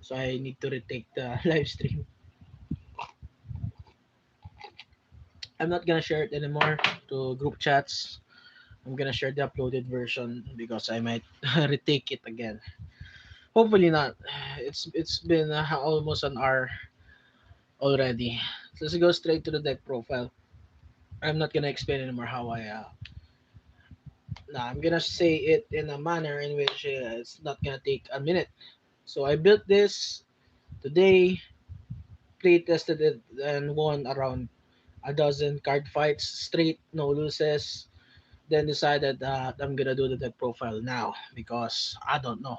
So I need to retake the live stream. I'm not gonna share it anymore to group chats. I'm gonna share the uploaded version because I might retake it again. Hopefully not. It's been almost an hour already. So let's go straight to the deck profile. I'm not gonna explain anymore how I. Nah, I'm gonna say it in a manner in which it's not gonna take a minute. So I built this today, play tested it, and won around a dozen card fights straight, no loses. Then decided that I'm gonna do the deck profile now because I don't know.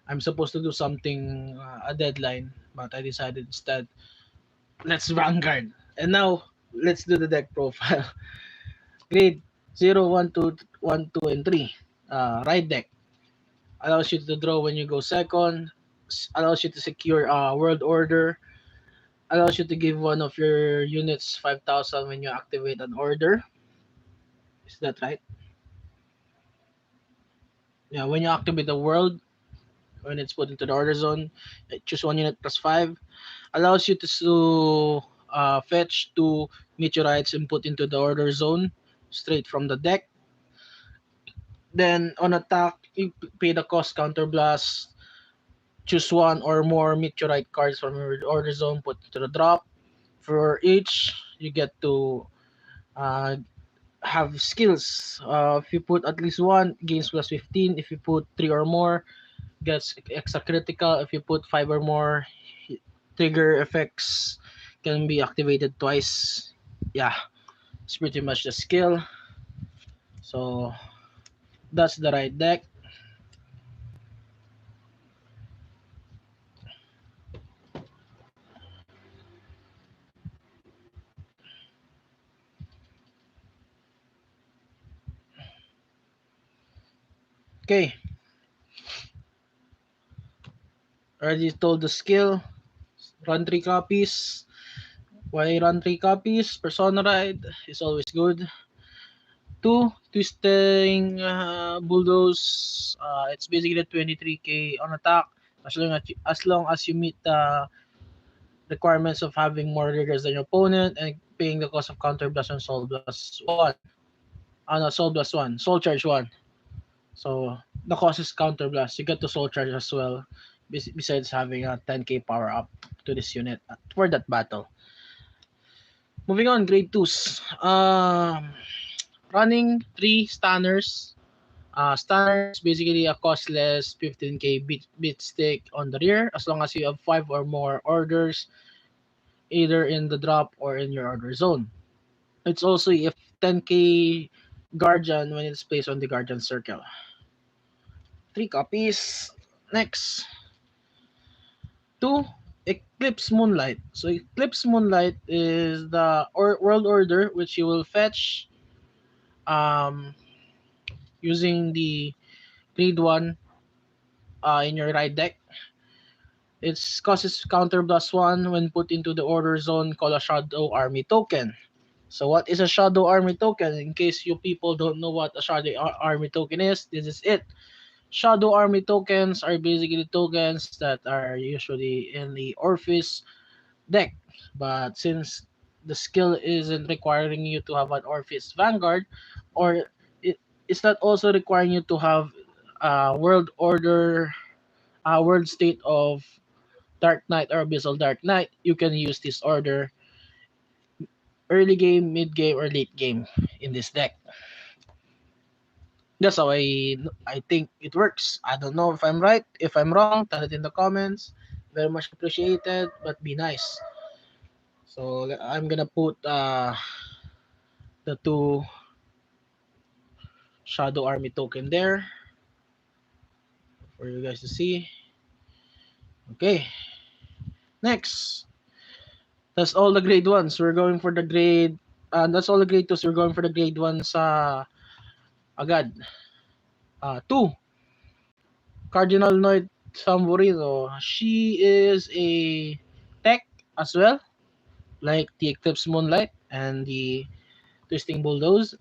I'm supposed to do something a deadline, but I decided instead let's Vanguard. And now let's do the deck profile. Grade 0, 1, 2, 1, 2, and 3. Ride deck allows you to draw when you go second. Allows you to secure world order. Allows you to give one of your units 5,000 when you activate an order. Is that right? Yeah, when you activate the world, when it's put into the order zone, choose one unit plus 5. Allows you to fetch two meteorites and put into the order zone straight from the deck. Then on attack, you pay the cost counterblast. Choose one or more meteorite cards from your order zone, put into the drop. For each, you get to uh, have skills. If you put at least one, gains plus 15. If you put three or more, gets extra critical. If you put five or more, trigger effects can be activated twice. Yeah, it's pretty much the skill. So that's the right deck. Okay, already told the skill. Run 3 copies. Why run 3 copies? Persona ride is always good. Two, twisting bulldoze. It's basically 23k on attack as long as you meet the requirements of having more triggers than your opponent and paying the cost of counter blast on soul plus one. No, soul plus one. Soul charge one. So the cost is counter blast. You get to soul charge as well. Besides having a 10k power up to this unit for that battle. Moving on, grade 2s. Running 3 stunners. Stunners basically a costless 15k bit stick on the rear as long as you have 5 or more orders either in the drop or in your order zone. It's also if 10k guardian when it's placed on the guardian circle. 3 copies. Next, 2 Eclipse Moonlight. So Eclipse Moonlight is the world order which you will fetch um, using the grade 1 in your right deck. It causes counter plus 1 when put into the order zone. Call a Shadow Army token. So what is a Shadow Army token? In case you people don't know what a Shadow Army token is, this is it. Shadow Army tokens are basically tokens that are usually in the Orpheus deck. But since the skill isn't requiring you to have an Orpheus Vanguard, or it's not also requiring you to have World Order, World State of Dark Knight or Abyssal Dark Knight, you can use this order early game, mid game, or late game in this deck. That's how I think it works. I don't know if I'm right. If I'm wrong, tell it in the comments. Very much appreciated, but be nice. So I'm gonna put the two Shadow Army token there for you guys to see. Okay, next. That's all the grade ones. We're going for the grade. That's all the grade twos. We're going for the grade ones. Agad. Two. Cardinal Noit Samborino. She is a tech as well, like the Eclipse Moonlight and the Twisting Bulldoze.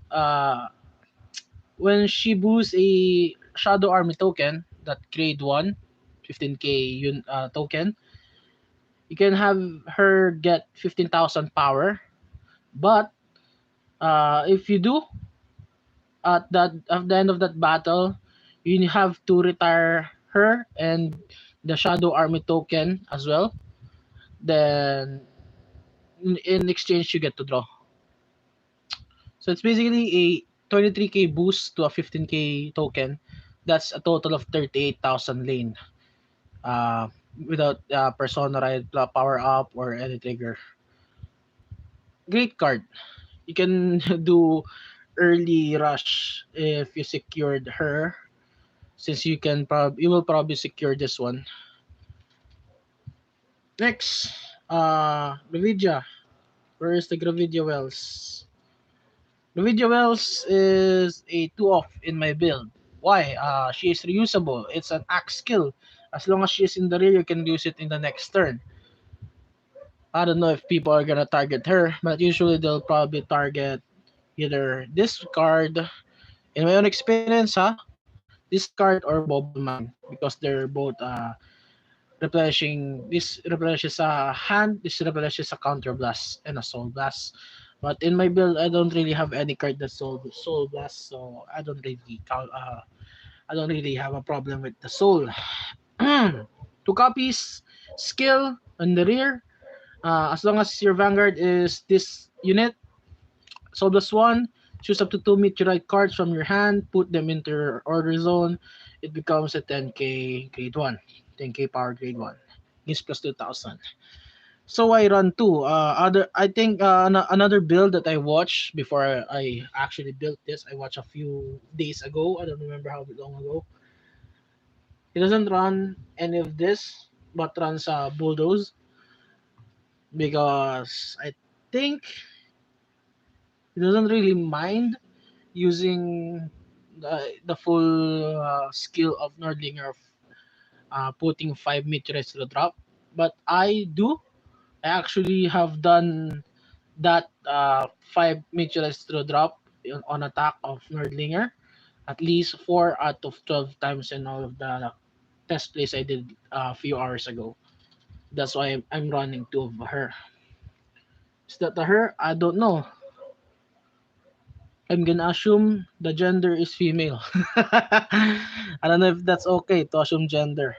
When she boosts a Shadow Army token, that grade 1, 15k token, you can have her get 15,000 power. But if you do, at the end of that battle, you have to retire her and the Shadow Army token as well. Then in exchange, you get to draw. So it's basically a 23k boost to a 15k token. That's a total of 38,000 lane. Uh, Without persona ride power up or any trigger. Great card. You can do early rush if you secured her, since you will probably secure this one. Next, Gravidia. Where is the Gravidia Wells? Gravidia Wells is a 2 off in my build. Why? She is reusable. It's an axe skill. As long as she is in the rear, you can use it in the next turn. I don't know if people are gonna target her, but usually they'll probably target either this card. In my own experience, this card or Bubble Mine, because they're both replenishing. This replenishes a hand, this replenishes a counter blast and a soul blast. But in my build, I don't really have any card that soul blast, so I don't really have a problem with the soul. Two copies, skill on the rear. As long as your Vanguard is this unit, Soul plus one, choose up to two meteorite cards from your hand, put them into your order zone. It becomes a 10k grade 1. 10k power grade 1. Gives plus 2000. So I run two. I think another build that I watched before I actually built this. I watched a few days ago. I don't remember how long ago. He doesn't run any of this, but runs bulldoze, because I think he doesn't really mind using the full skill of Nordlinger of putting 5 meteorites to the drop. But I do. I actually have done that 5 meteorites to the drop on attack of Nordlinger at least 4 out of 12 times in all of the test plays I did a few hours ago. That's why I'm running two of her. Is that a her? I don't know. I'm gonna assume the gender is female. I don't know if that's okay to assume gender,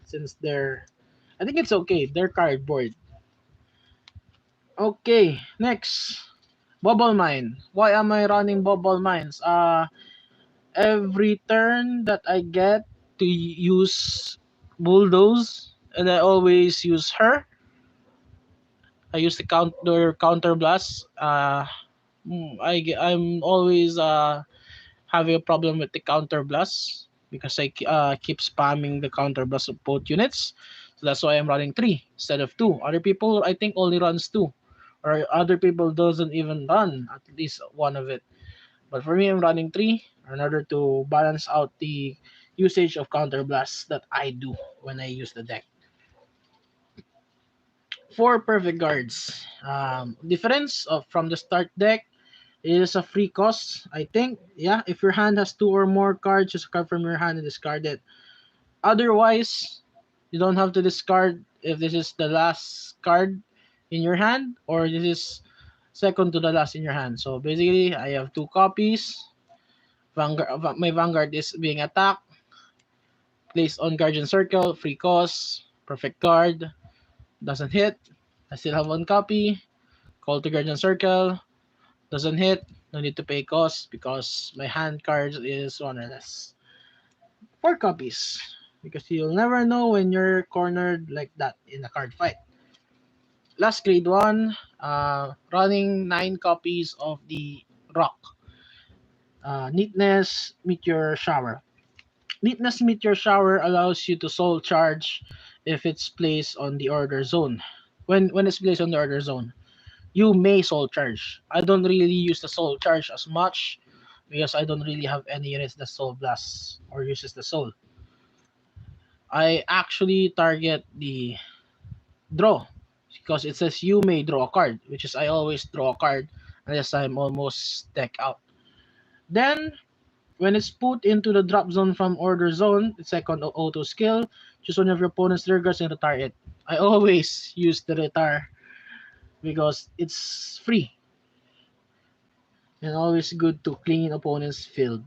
since I think it's okay. They're cardboard. Okay, next. Bubble mine. Why am I running bubble mines? Every turn that I get to use bulldoze, and I always use her. I use the counter blast. I'm always having a problem with the counter blast, because I keep spamming the counter blast of both units. So that's why I'm running three instead of two. Other people I think only runs two, or other people doesn't even run at least one of it. But for me, I'm running three in order to balance out the usage of counter blasts that I do when I use the deck. Four perfect guards. Difference of from the start deck. It is a free cost, I think. Yeah, if your hand has two or more cards, just a card from your hand and discard it. Otherwise, you don't have to discard if this is the last card in your hand, or this is second to the last in your hand. So basically, I have two copies. My Vanguard is being attacked. Placed on Guardian Circle, free cost, perfect card, doesn't hit. I still have one copy. Call to Guardian Circle, doesn't hit. No need to pay cost because my hand cards is one or less. Four copies. Because you'll never know when you're cornered like that in a card fight. Last grade one, running 9 copies of the rock. Neatness Meteor Shower. Neatness Meteor Shower allows you to soul charge if it's placed on the order zone. When it's placed on the order zone, you may soul charge. I don't really use the soul charge as much because I don't really have any units that soul blasts or uses the soul. I actually target the draw because it says you may draw a card, which is I always draw a card unless I'm almost deck out. Then when it's put into the drop zone from order zone, the second auto skill, Choose one of your opponent's triggers and retire it. I always use the retire because it's free and always good to clean opponent's field.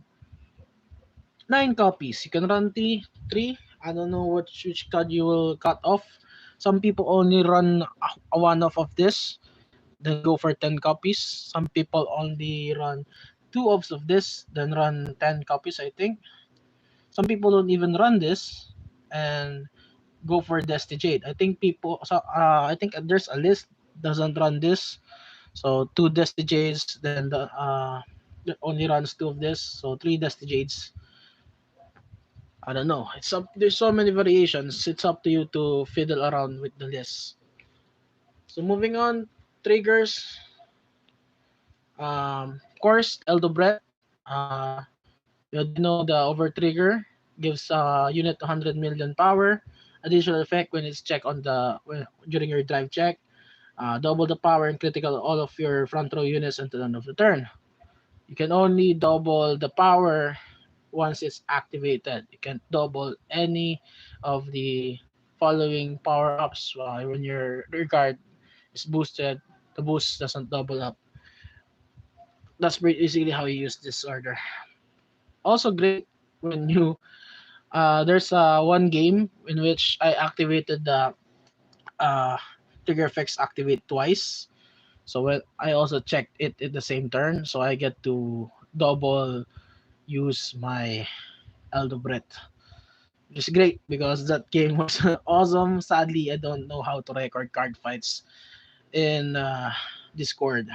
9 copies. You can run three. I don't know which card you will cut off. Some people only run a one off of this, then go for 10 copies. Some people only run two offs of this, then run 10 copies, I think. Some people don't even run this and go for Dusty Jade. I think there's a list doesn't run this. So two Dusty Jades, then that only runs two of this. So three Dusty Jades. I don't know. It's up. There's so many variations. It's up to you to fiddle around with the list. So moving on, triggers. Of course, Eldo Breath. Uh, you already know the over trigger gives unit 100 million power. Additional effect when it's checked during your drive check. Double the power and critical all of your front row units until the end of the turn. You can only double the power once it's activated. You can't double any of the following power ups when your guard is boosted. The boost doesn't double up. That's basically how you use this order. Also great when you there's one game in which I activated the uh, trigger effects activate twice. So when I also checked it in the same turn, so I get to double use my Eldo Breath. Which is great because that game was awesome. Sadly, I don't know how to record card fights in Discord.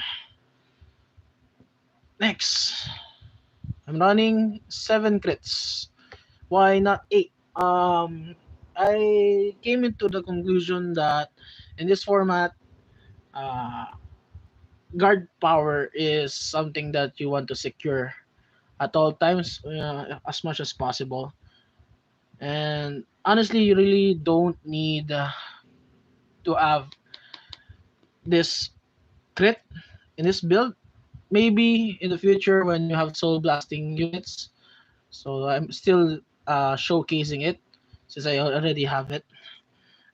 Next, I'm running 7 crits. Why not 8? I came into the conclusion that in this format, uh, guard power is something that you want to secure at all times as much as possible. And honestly, you really don't need to have this crit in this build. Maybe in the future when you have soul blasting units. So I'm still showcasing it since I already have it.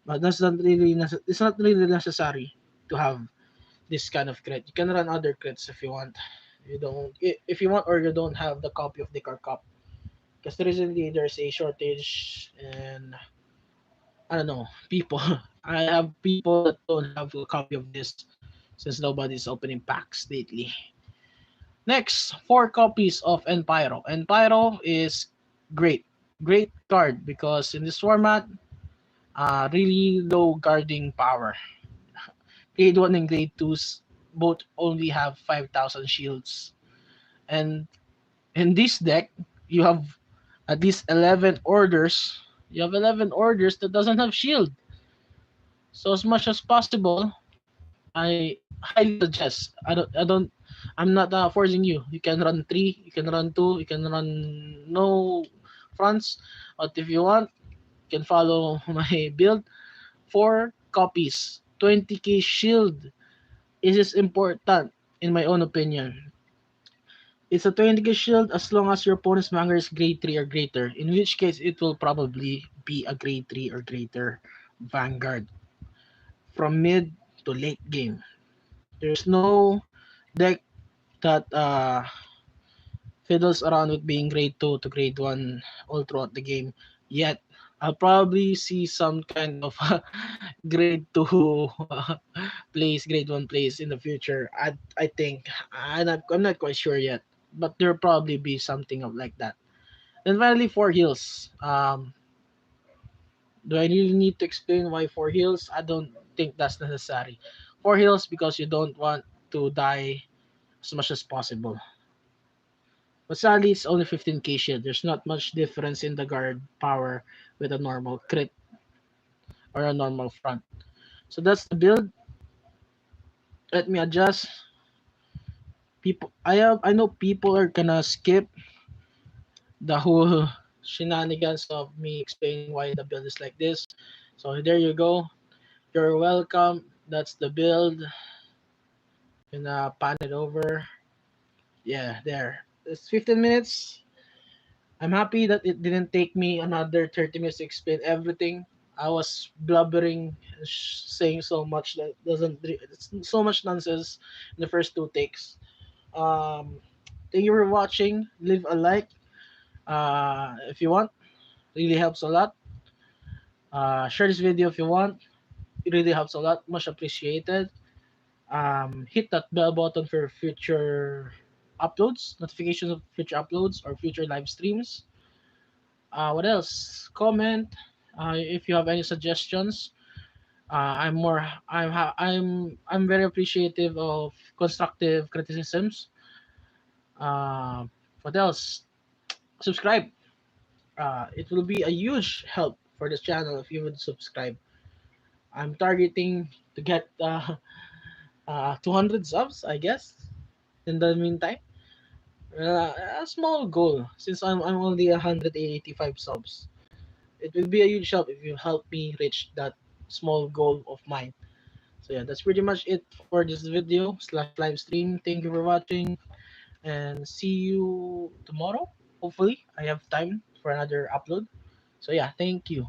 But it's not really necessary to have this kind of crit. You can run other crits if you want. You don't if you want or you don't have the copy of the car cup. Because recently there's a shortage and I don't know people. I have people that don't have a copy of this since nobody's opening packs lately. Next, 4 copies of Enpyro. Enpyro is great. Great card because in this format, really low guarding power. Grade 1 and Grade 2s both only have 5,000 shields. And in this deck, you have at least 11 orders. You have 11 orders that doesn't have shield. So as much as possible, I highly suggest. I'm not forcing you. You can run 3, you can run 2, you can run no fronts. But if you want, you can follow my build. 4 copies, 20k shield. This is important in my own opinion. It's a 20k shield as long as your opponent's Vanguard is grade 3 or greater, in which case it will probably be a grade 3 or greater Vanguard from mid to late game. There's no deck that fiddles around with being grade 2 to grade 1 all throughout the game yet. I'll probably see some kind of grade 2 grade 1 plays in the future. I think. I'm not quite sure yet, but there'll probably be something of like that. Then finally, 4 heals. Do I really need to explain why 4 heals? I don't think that's necessary. 4 heals because you don't want to die as much as possible. But sadly, it's only 15k shield. There's not much difference in the guard power with a normal crit or a normal front. So that's the build. Let me adjust. I know people are gonna skip the whole shenanigans of me explaining why the build is like this. So there you go. You're welcome. That's the build. Gonna pan it over. Yeah, there. It's 15 minutes. I'm happy that it didn't take me another 30 minutes to explain everything. I was blubbering, saying so much that doesn't. It's so much nonsense in the first two takes. Um, Thank you for watching. Leave a like if you want. Really helps a lot. Share this video if you want. It really helps a lot. Much appreciated. Hit that bell button for future uploads, notifications of future uploads or future live streams. What else? Comment if you have any suggestions. I'm very appreciative of constructive criticisms. Uh, what else? Subscribe. It will be a huge help for this channel if you would subscribe. I'm targeting to get 200 subs, I guess. In the meantime, a small goal since I'm only 185 subs. It will be a huge help if you help me reach that small goal of mine. So yeah, that's pretty much it for this video slash live stream. Thank you for watching and see you tomorrow. Hopefully, I have time for another upload. So yeah, thank you.